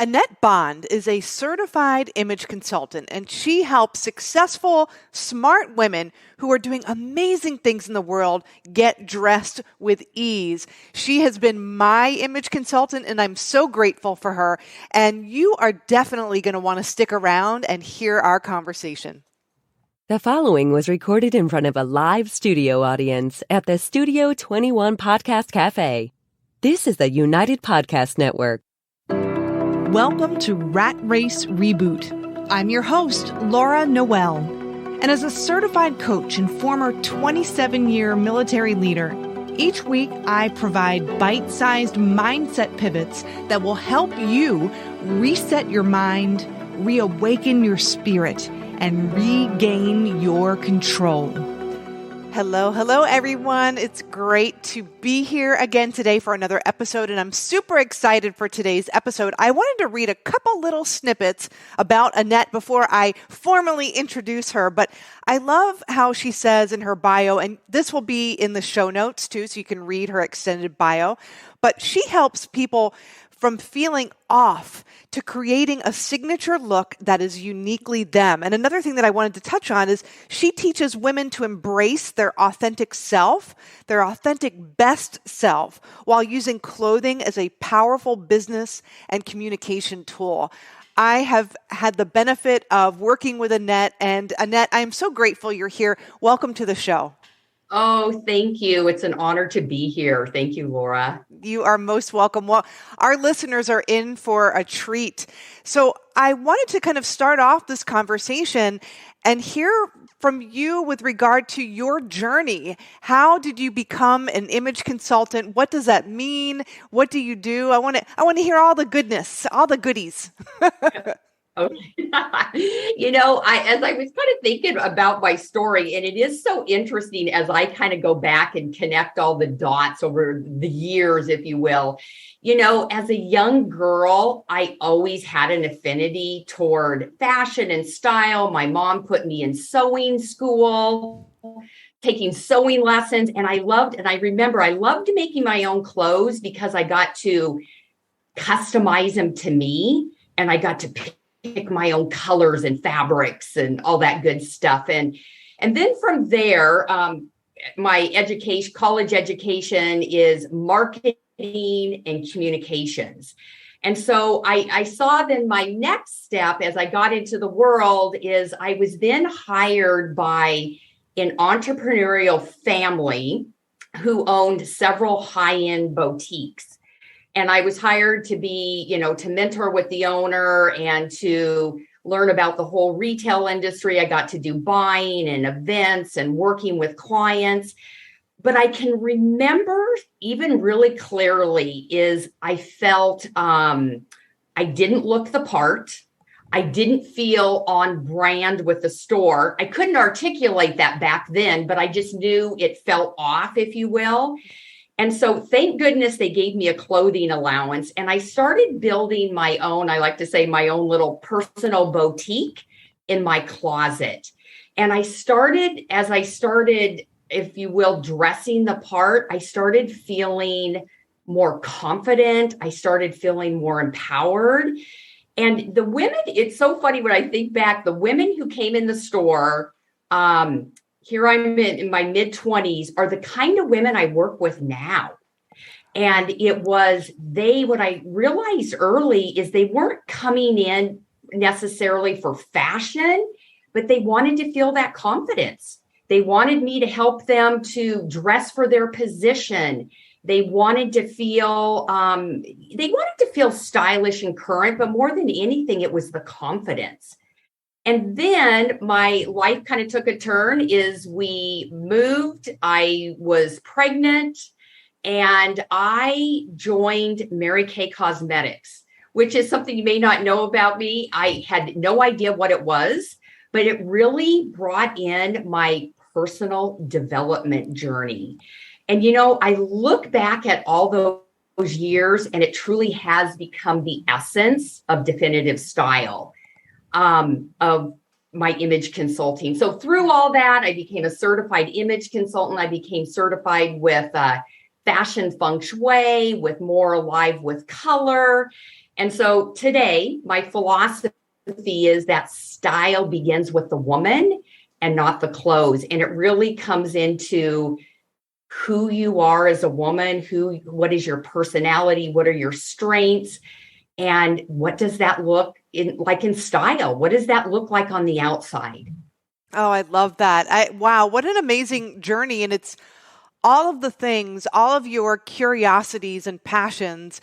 Annette Bond is a certified image consultant, and she helps successful, smart women who are doing amazing things in the world get dressed with ease. She has been my image consultant, and I'm so grateful for her. And you are definitely going to want to stick around and hear our conversation. The following was recorded in front of a live studio audience at the Studio 21 Podcast Cafe. This is the United Podcast Network. Welcome to Rat Race Reboot. I'm your host, Laura Noel. And as a certified coach and former 27-year military leader, each week I provide bite-sized mindset pivots that will help you reset your mind, reawaken your spirit, and regain your control. Hello, everyone. It's great to be here again today for another episode, and I'm super excited for today's episode. I wanted to read a couple little snippets about Annette before I formally introduce her, but I love how she says in her bio, and this will be in the show notes too, so you can read her extended bio, but she helps people from feeling off to creating a signature look that is uniquely them. And another thing that I wanted to touch on is she teaches women to embrace their authentic self, their authentic best self, while using clothing as a powerful business and communication tool. I have had the benefit of working with Annette, and Annette, I'm so grateful you're here. Welcome to the show. Oh, thank you. It's an honor to be here. Thank you, Laura. You are most welcome. Well, our listeners are in for a treat. So I wanted to kind of start off this conversation and hear from you with regard to your journey. How did you become an image consultant? What does that mean? What do you do? I want to hear all the goodness, all the goodies. Okay. As I was kind of thinking about my story, and it is so interesting as I kind of go back and connect all the dots over the years, if you will. As a young girl, I always had an affinity toward fashion and style. My mom put me in sewing school, taking sewing lessons, and I remember I loved making my own clothes because I got to customize them to me, and I got to pick my own colors and fabrics and all that good stuff. And then from there, my college education is marketing and communications. And so I saw then my next step as I got into the world is I was then hired by an entrepreneurial family who owned several high-end boutiques. And I was hired to be, to mentor with the owner and to learn about the whole retail industry. I got to do buying and events and working with clients. But I can remember even really clearly is I felt I didn't look the part. I didn't feel on brand with the store. I couldn't articulate that back then, but I just knew it felt off, if you will. And so thank goodness they gave me a clothing allowance, and I started building my own, I like to say my own little personal boutique in my closet. And as I started, if you will, dressing the part, I started feeling more confident. I started feeling more empowered. And the women, it's so funny when I think back, the women who came in the store, here I'm in my mid-20s, are the kind of women I work with now. And what I realized early is they weren't coming in necessarily for fashion, but they wanted to feel that confidence. They wanted me to help them to dress for their position. They wanted to feel stylish and current, but more than anything, it was the confidence. And then my life kind of took a turn is we moved, I was pregnant, and I joined Mary Kay Cosmetics, which is something you may not know about me. I had no idea what it was, but it really brought in my personal development journey. And, I look back at all those years, and it truly has become the essence of definitive style. Of my image consulting. So through all that, I became a certified image consultant. I became certified with fashion feng shui, with more alive with color. And so today, my philosophy is that style begins with the woman and not the clothes. And it really comes into who you are as a woman, what is your personality, what are your strengths, and what does that look like in style? What does that look like on the outside? Oh, I love that. Wow, what an amazing journey. And it's all of the things, all of your curiosities and passions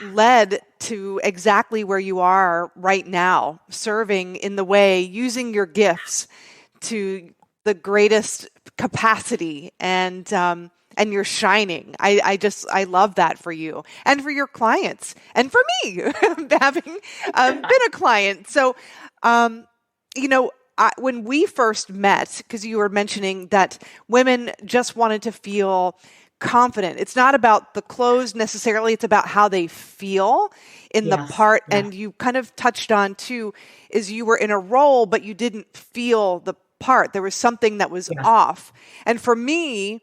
led to exactly where you are right now, serving in the way, using your gifts to the greatest capacity, and you're shining. I love that for you and for your clients and for me having been a client. So, when we first met, because you were mentioning that women just wanted to feel confident. It's not about the clothes necessarily. It's about how they feel in the part. Yes. And you kind of touched on too, is you were in a role, but you didn't feel the part. There was something that was off. And for me,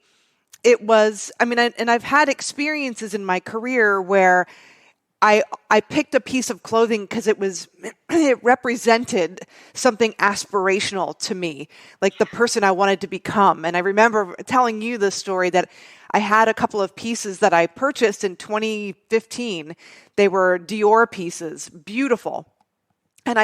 it was, and I've had experiences in my career where I picked a piece of clothing because it represented something aspirational to me, like the person I wanted to become. And I remember telling you the story that I had a couple of pieces that I purchased in 2015. They were Dior pieces, beautiful. And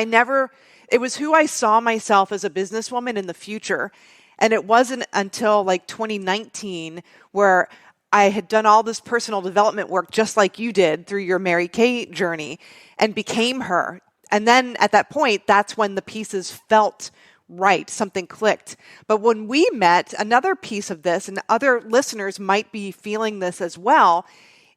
it was who I saw myself as a businesswoman in the future. And it wasn't until like 2019 where I had done all this personal development work just like you did through your Mary Kay journey and became her. And then at that point, that's when the pieces felt right, something clicked. But when we met, another piece of this, and other listeners might be feeling this as well,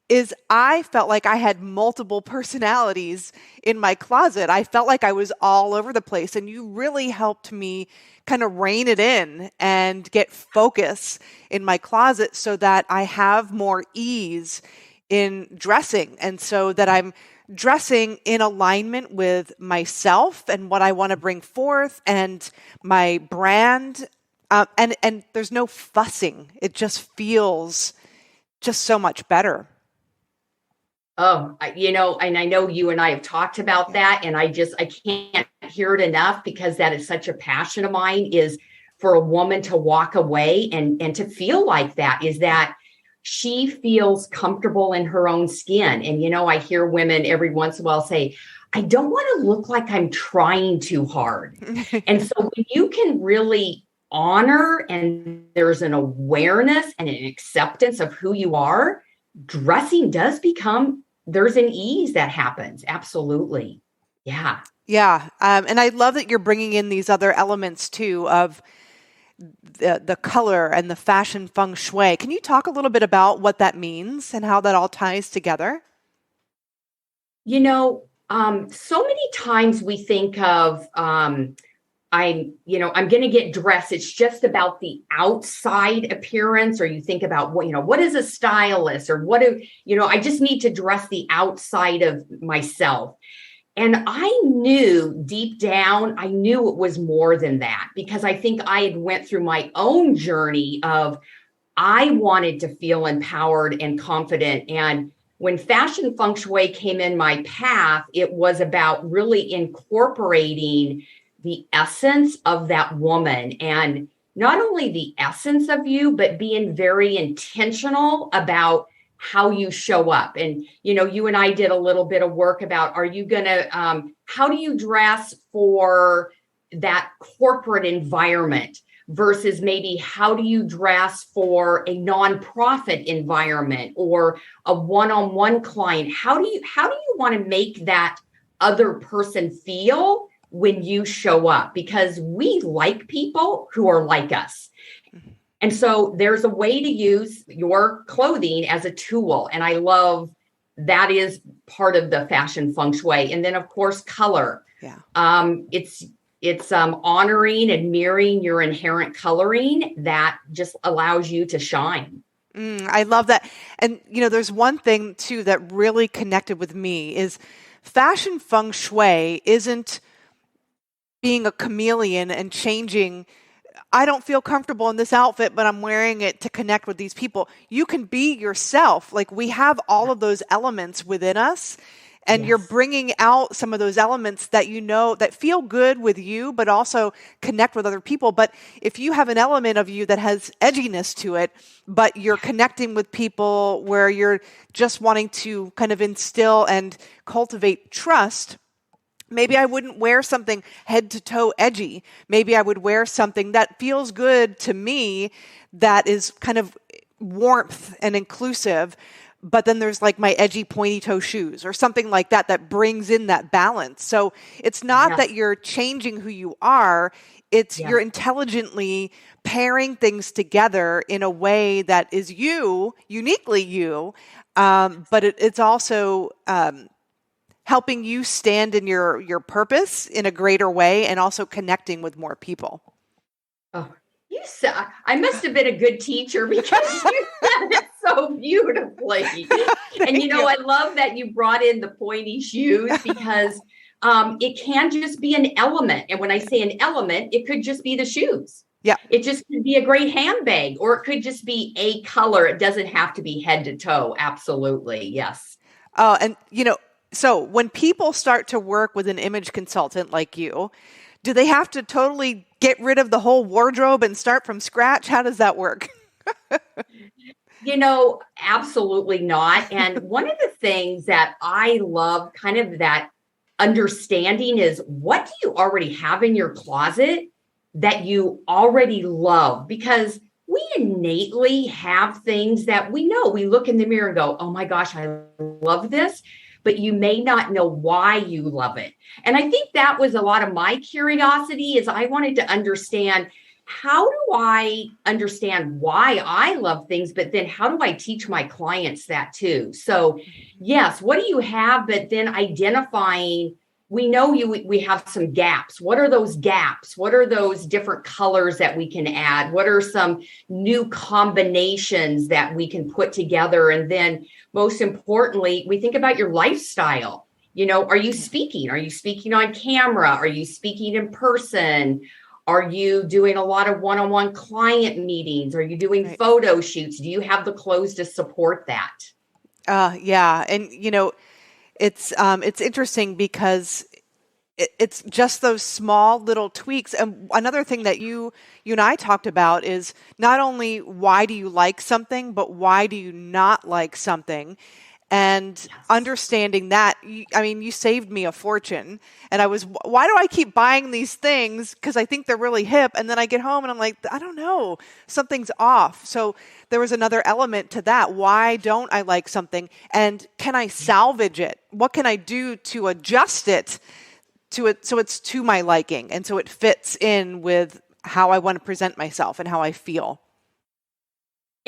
is I felt like I had multiple personalities in my closet. I felt like I was all over the place, and you really helped me kind of rein it in and get focus in my closet so that I have more ease in dressing, and so that I'm dressing in alignment with myself and what I want to bring forth and my brand. And there's no fussing. It just feels just so much better. Oh, and I know you and I have talked about that, and I can't hear it enough, because that is such a passion of mine, is for a woman to walk away and to feel like that, is that she feels comfortable in her own skin. And, I hear women every once in a while say, I don't want to look like I'm trying too hard. And so when you can really honor, and there's an awareness and an acceptance of who you are, dressing does become, there's an ease that happens. Absolutely. Yeah. Yeah. And I love that you're bringing in these other elements too of the color and the fashion feng shui. Can you talk a little bit about what that means and how that all ties together? So many times we think of, I'm going to get dressed. It's just about the outside appearance, or you think about what is a stylist, or I just need to dress the outside of myself. And I knew deep down, it was more than that, because I think I had went through my own journey of, I wanted to feel empowered and confident. And when fashion feng shui came in my path, it was about really incorporating the essence of that woman, and not only the essence of you, but being very intentional about how you show up. And, you and I did a little bit of work about, how do you dress for that corporate environment versus maybe how do you dress for a nonprofit environment or a one-on-one client? How do you want to make that other person feel when you show up? Because we like people who are like us. And so there's a way to use your clothing as a tool. And I love that is part of the fashion feng shui. And then, of course, color. Yeah. It's honoring and mirroring your inherent coloring that just allows you to shine. I love that. And, there's one thing, too, that really connected with me is fashion feng shui isn't being a chameleon and changing. I don't feel comfortable in this outfit, but I'm wearing it to connect with these people. You can be yourself. Like, we have all of those elements within us. And you're Yes. bringing out some of those elements that you know that feel good with you, but also connect with other people. But if you have an element of you that has edginess to it, but you're connecting with people where you're just wanting to kind of instill and cultivate trust, maybe I wouldn't wear something head to toe edgy. Maybe I would wear something that feels good to me, that is kind of warmth and inclusive. But then there's like my edgy pointy toe shoes or something like that that brings in that balance. So it's not Yes. that you're changing who you are. It's Yes. you're intelligently pairing things together in a way that is you, uniquely you. But it's also helping you stand in your purpose in a greater way and also connecting with more people. Oh, I must have been a good teacher because you said it so beautifully. And I love that you brought in the pointy shoes because it can just be an element. And when I say an element, it could just be the shoes. Yeah. It just could be a great handbag, or it could just be a color. It doesn't have to be head to toe. Absolutely. Yes. And so when people start to work with an image consultant like you, do they have to totally get rid of the whole wardrobe and start from scratch? How does that work? Absolutely not. And one of the things that I love, kind of that understanding, is what do you already have in your closet that you already love? Because we innately have things that we know. We look in the mirror and go, oh my gosh, I love this. But you may not know why you love it. And I think that was a lot of my curiosity, is I wanted to understand, how do I understand why I love things, but then how do I teach my clients that too? So yes, what do you have? But then identifying, we know we have some gaps. What are those gaps? What are those different colors that we can add? What are some new combinations that we can put together? And then most importantly, we think about your lifestyle. Are you speaking? Are you speaking on camera? Are you speaking in person? Are you doing a lot of one-on-one client meetings? Are you doing photo shoots? Do you have the clothes to support that? Yeah. And, it's interesting because it's just those small little tweaks. And another thing that you and I talked about is not only why do you like something, but why do you not like something? And understanding that, you saved me a fortune. And why do I keep buying these things? Because I think they're really hip. And then I get home and I'm like, I don't know, something's off. So there was another element to that. Why don't I like something? And can I salvage it? What can I do to adjust it so it's to my liking and so it fits in with how I want to present myself and how I feel?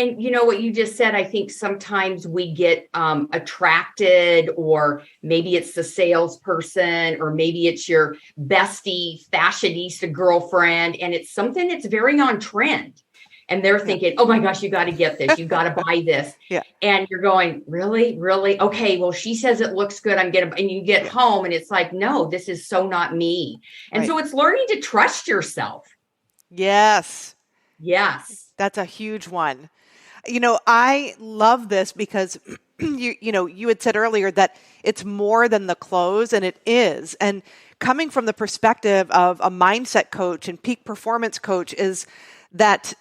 And what you just said, I think sometimes we get attracted, or maybe it's the salesperson, or maybe it's your bestie fashionista girlfriend, and it's something that's very on trend. And they're thinking, oh my gosh, you got to get this. You got to buy this. Yeah. And you're going, really? Really? Okay, well, she says it looks good. And you get home and it's like, no, this is so not me. And so it's learning to trust yourself. Yes. Yes. That's a huge one. I love this because you had said earlier that it's more than the clothes, and it is. And coming from the perspective of a mindset coach and peak performance coach, is that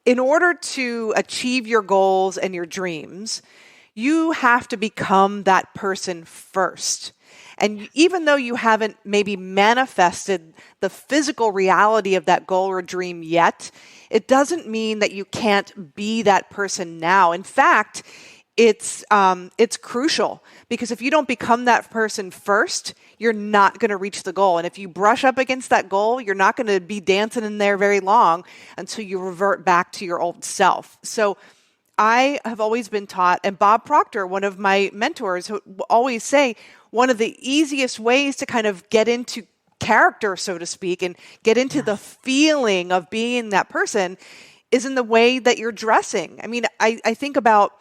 in order to achieve your goals and your dreams, you have to become that person first. And even though you haven't maybe manifested the physical reality of that goal or dream yet, it doesn't mean that you can't be that person now. In fact, it's crucial, because if you don't become that person first, you're not going to reach the goal. And if you brush up against that goal, you're not going to be dancing in there very long until you revert back to your old self. So I have always been taught, and Bob Proctor, one of my mentors, who always say, one of the easiest ways to kind of get into character, so to speak, and get into the feeling of being that person is in the way that you're dressing. I mean, I think about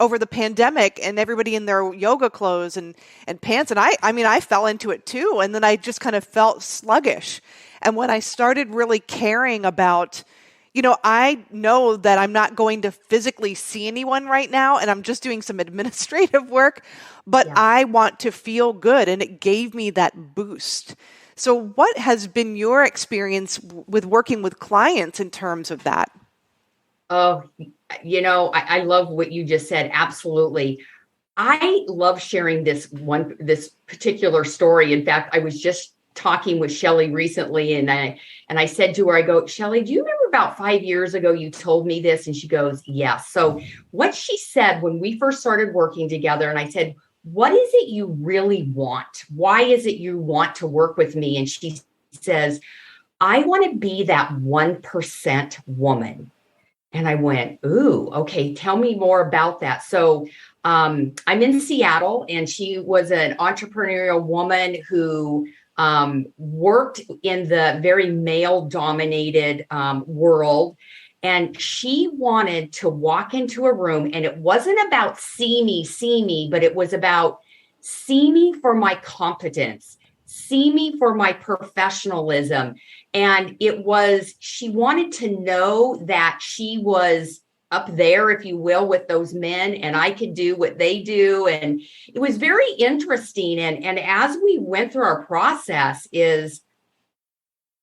over the pandemic and everybody in their yoga clothes and pants. And I fell into it too. And then I just kind of felt sluggish. And when I started really caring about, I know that I'm not going to physically see anyone right now, and I'm just doing some administrative work, but I want to feel good, and it gave me that boost. So what has been your experience with working with clients in terms of that? Oh, I love what you just said. Absolutely. I love sharing this particular story. In fact, I was just talking with Shelly recently, and I said to her, I go, Shelly, do you remember about 5 years ago you told me this? And she goes, yes. So what she said when we first started working together, and I said, what is it you really want? Why is it you want to work with me? And she says, I want to be that 1% woman. And I went, ooh, okay, tell me more about that. So I'm in Seattle, and she was an entrepreneurial woman who worked in the very male-dominated world. And she wanted to walk into a room, and it wasn't about see me, but it was about see me for my competence, see me for my professionalism. And she wanted to know that she was up there, if you will, with those men, and I could do what they do. And it was very interesting. And as we went through our process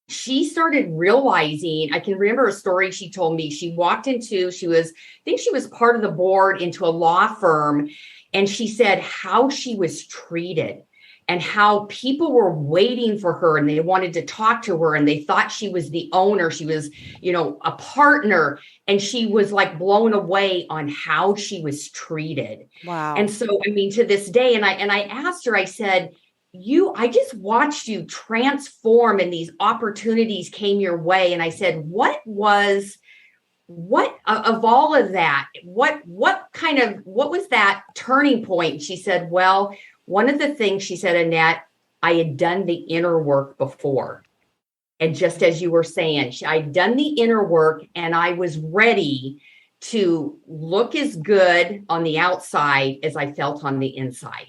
she started realizing, I can remember a story she told me. She walked into, I think she was part of the board into a law firm. And she said how she was treated and how people were waiting for her, and they wanted to talk to her, and they thought she was the owner. She was, a partner, and she was like blown away on how she was treated. Wow. And so, to this day, and I asked her, I said, I just watched you transform, and these opportunities came your way. And I said, what of all of that, what was that turning point? She said, well, one of the things she said, Annette, I had done the inner work before. And just as you were saying, I'd done the inner work, and I was ready to look as good on the outside as I felt on the inside.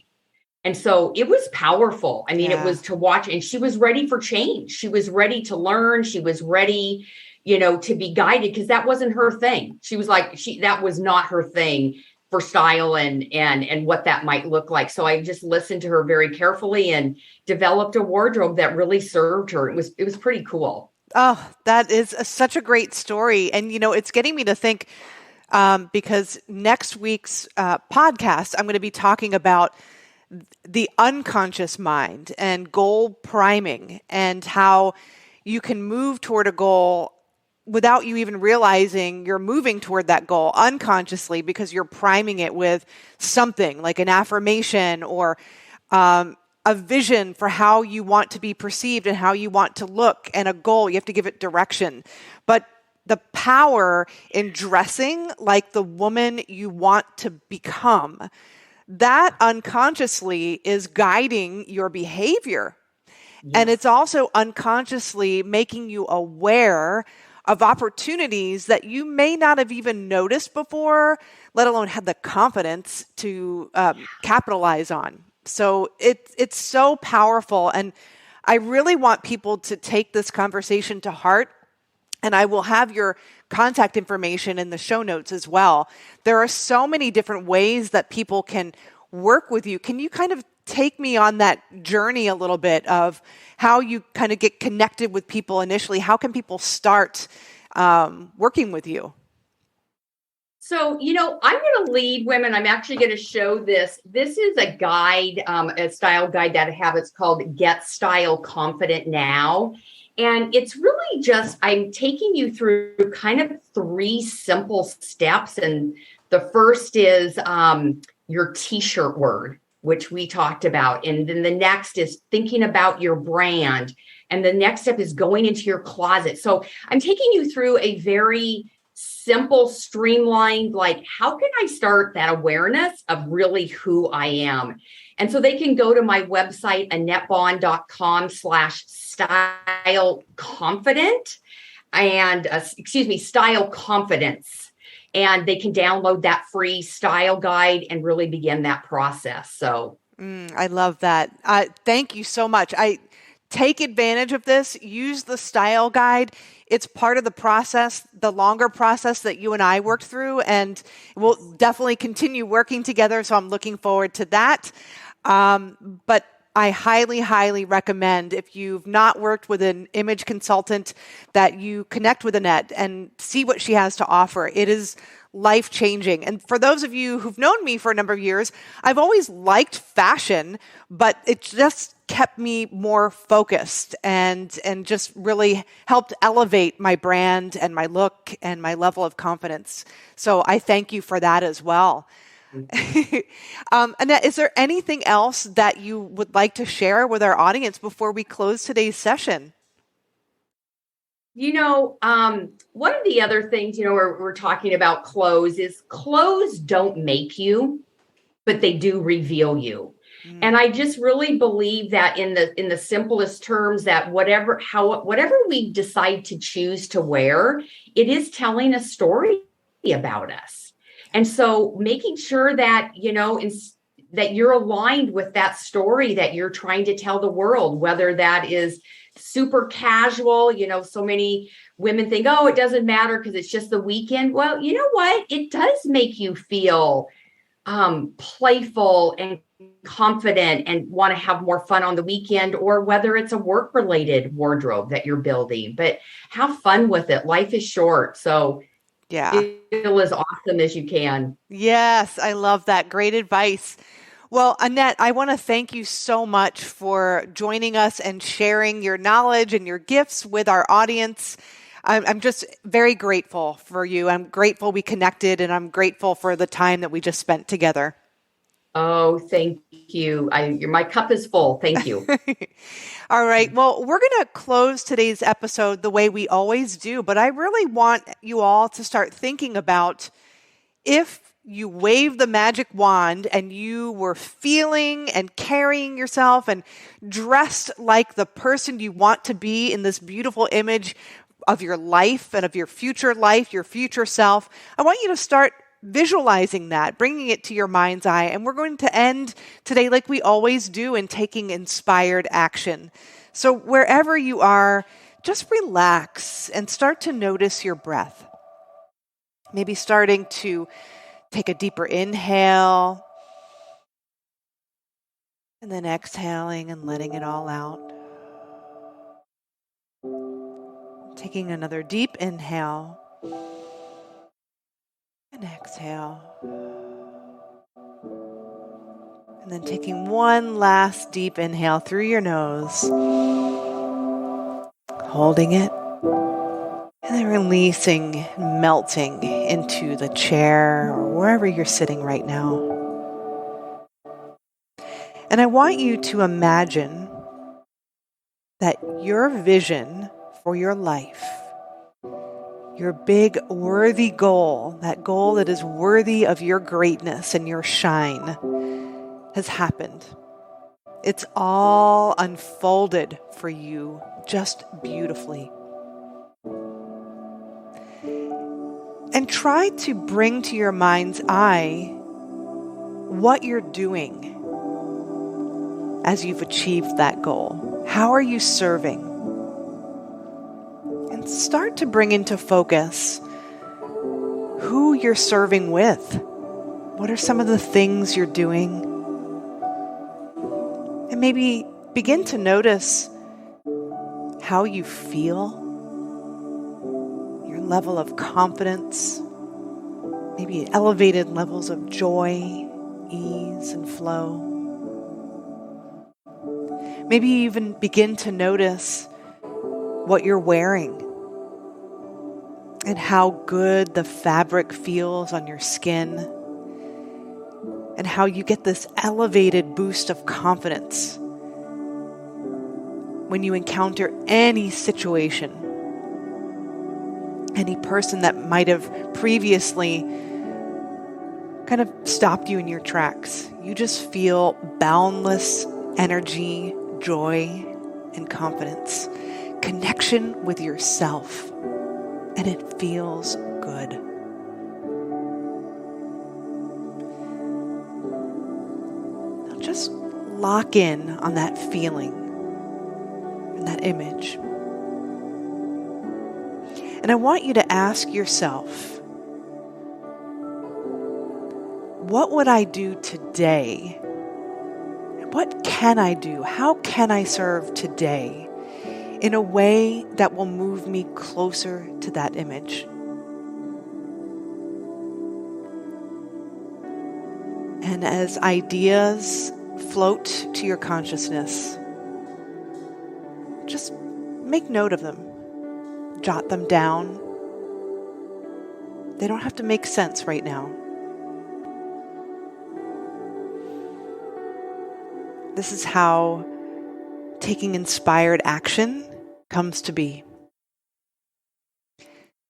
And so it was powerful. It was to watch, and she was ready for change. She was ready to learn. She was ready, to be guided, because that wasn't her thing. She was like, that was not her thing for style and what that might look like. So I just listened to her very carefully and developed a wardrobe that really served her. It was pretty cool. Oh, that is such a great story. And, it's getting me to think, because next week's podcast, I'm going to be talking about the unconscious mind and goal priming, and how you can move toward a goal without you even realizing you're moving toward that goal unconsciously, because you're priming it with something like an affirmation or a vision for how you want to be perceived and how you want to look, and a goal. You have to give it direction. But the power in dressing like the woman you want to become, that unconsciously is guiding your behavior. Yes. And it's also unconsciously making you aware of opportunities that you may not have even noticed before, let alone had the confidence to capitalize on. So it's so powerful. And I really want people to take this conversation to heart. And I will have your contact information in the show notes as well. There are so many different ways that people can work with you. Can you kind of take me on that journey a little bit of how you kind of get connected with people initially? How can people start working with you? So, I'm going to lead women. I'm actually going to show this. This is a guide, a style guide that I have. It's called Get Style Confident Now. And it's really just, I'm taking you through kind of 3 simple steps. And the first is your t-shirt word, which we talked about. And then the next is thinking about your brand. And the next step is going into your closet. So I'm taking you through a very simple, streamlined, like, how can I start that awareness of really who I am? And so they can go to my website, AnnetteBond.com/style confident and style confidence. And they can download that free style guide and really begin that process. So I love that. Thank you so much. Take advantage of this. Use the style guide. It's part of the process, the longer process that you and I worked through, and we'll definitely continue working together. So I'm looking forward to that. But I highly, highly recommend, if you've not worked with an image consultant, that you connect with Annette and see what she has to offer. It is life-changing. And for those of you who've known me for a number of years, I've always liked fashion, but it just kept me more focused and just really helped elevate my brand and my look and my level of confidence. So I thank you for that as well. Annette, is there anything else that you would like to share with our audience before we close today's session? One of the other things, we're talking about clothes is clothes don't make you, but they do reveal you. And I just really believe that in the simplest terms, that whatever we decide to choose to wear, it is telling a story about us. And so making sure that, that you're aligned with that story that you're trying to tell the world, whether that is super casual, so many women think, oh, it doesn't matter because it's just the weekend. Well, you know what? It does make you feel playful and confident and want to have more fun on the weekend, or whether it's a work-related wardrobe that you're building. But have fun with it. Life is short. So feel as awesome as you can. Yes, I love that. Great advice. Well, Annette, I want to thank you so much for joining us and sharing your knowledge and your gifts with our audience. I'm just very grateful for you. I'm grateful we connected, and I'm grateful for the time that we just spent together. Oh, thank you. My cup is full. Thank you. All right. Well, we're going to close today's episode the way we always do, but I really want you all to start thinking about, if you wave the magic wand and you were feeling and carrying yourself and dressed like the person you want to be in this beautiful image of your life and of your future self, I want you to start visualizing that, bringing it to your mind's eye. And we're going to end today like we always do, in taking inspired action. So wherever you are, just relax and start to notice your breath. Maybe starting to take a deeper inhale and then exhaling and letting it all out. Taking another deep inhale and exhale. And then taking one last deep inhale through your nose, holding it, and then releasing, melting into the chair or wherever you're sitting right now. And I want you to imagine that your vision for your life, your big worthy goal, that goal that is worthy of your greatness and your shine, has happened. It's all unfolded for you just beautifully. And try to bring to your mind's eye what you're doing as you've achieved that goal. How are you serving? And start to bring into focus who you're serving with. What are some of the things you're doing? And maybe begin to notice how you feel, your level of confidence, maybe elevated levels of joy, ease, and flow. Maybe even begin to notice what you're wearing and how good the fabric feels on your skin, and how you get this elevated boost of confidence when you encounter any situation, any person that might have previously kind of stopped you in your tracks. You just feel boundless energy, joy, and confidence, connection with yourself, and it feels good. Now just lock in on that feeling image. And I want you to ask yourself, what would I do today? What can I do? How can I serve today in a way that will move me closer to that image? And as ideas float to your consciousness, just make note of them. Jot them down. They don't have to make sense right now. This is how taking inspired action comes to be.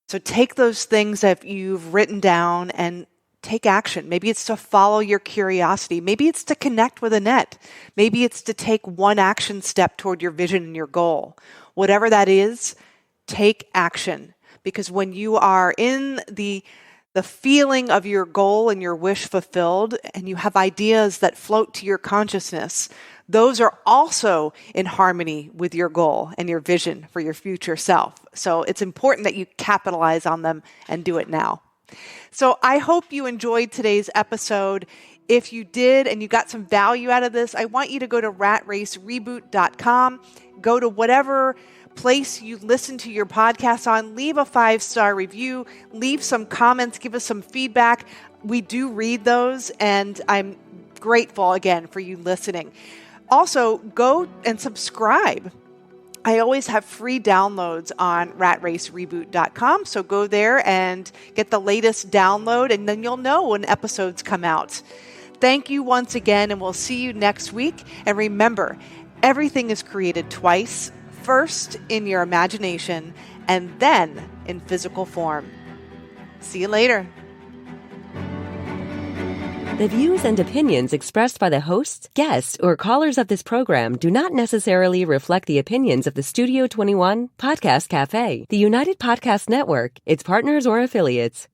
So take those things that you've written down and take action. Maybe it's to follow your curiosity. Maybe it's to connect with Annette. Maybe it's to take one action step toward your vision and your goal. Whatever that is, take action. Because when you are in the feeling of your goal and your wish fulfilled, and you have ideas that float to your consciousness, those are also in harmony with your goal and your vision for your future self. So it's important that you capitalize on them and do it now. So I hope you enjoyed today's episode. If you did and you got some value out of this, I want you to go to ratracereboot.com, go to whatever place you listen to your podcast on, leave a 5-star review, leave some comments, give us some feedback. We do read those, and I'm grateful again for you listening. Also, go and subscribe. I always have free downloads on ratracereboot.com, so go there and get the latest download, and then you'll know when episodes come out. Thank you once again, and we'll see you next week. And remember, everything is created twice, first in your imagination, and then in physical form. See you later. The views and opinions expressed by the hosts, guests, or callers of this program do not necessarily reflect the opinions of the Studio 21 Podcast Cafe, the United Podcast Network, its partners, or affiliates.